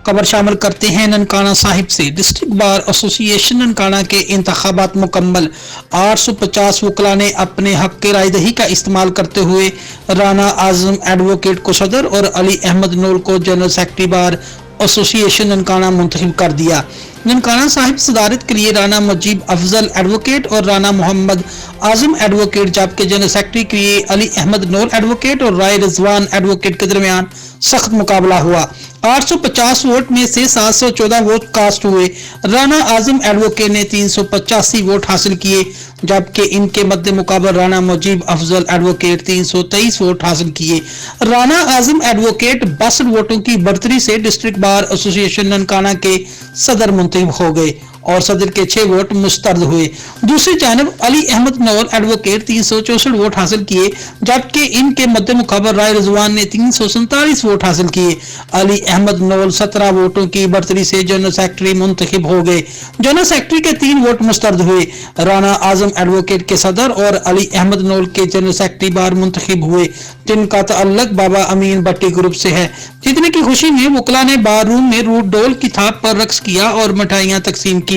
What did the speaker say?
खबर शामिल करते हैं ननकाना साहिब से। डिस्ट्रिक्ट बार एसोसिएशन ननकाना के इंतखाबात मुकम्मल, 850 वकला ने अपने हक के रायदही का इस्तेमाल करते हुए राना आजम एडवोकेट को सदर और अली अहमद नूर को general secretary bar association Nankana मुंतखब कर दिया। ननकाना साहिब सदारत के लिए राना मुजीब अफजल एडवोकेट और राना मोहम्मद आजम एडवोकेट, जबकि जनरल सेक्रेटरी के लिए अली अहमद नूर एडवोकेट और राय रिजवान एडवोकेट के दरमियान सख्त मुकाबला हुआ। 850 वोट में से 714 वोट कास्ट हुए। राना आजम एडवोकेट ने 385 वोट हासिल किए, जबकि इनके मध्य मुकाबला राना मुजीब अफजल एडवोकेट 323 वोट हासिल किए। राना आजम एडवोकेट 62 वोटों की बढ़तरी से डिस्ट्रिक्ट बार एसोसिएशन ननकाना के सदर मुंतखब हो गए और सदर के 6 वोट मुस्तरद हुए। दूसरी जानब अली अहमद नूर एडवोकेट 364 वोट हासिल किए, जबकि इनके मध्य मुकाबला राय रिजवान ने 347 वोट हासिल किए। अली अहमद नूर 17 वोटों की बढ़तरी से जनरल सेक्रेटरी मुंतखब हो गए। जनरल सेक्रेटरी के 3 वोट मुस्तरद हुए। राना आजम एडवोकेट के सदर और अली अहमद नूर के जनरल सेक्रेटरी बार मुंतखब हुए, जिनका तअल्लुक बाबा अमीन भट्टी ग्रुप से है। जीतने की खुशी में वकला ने बार रूम में रूट डोल की थाप पर रक्स किया और मिठाइयां तकसीम की।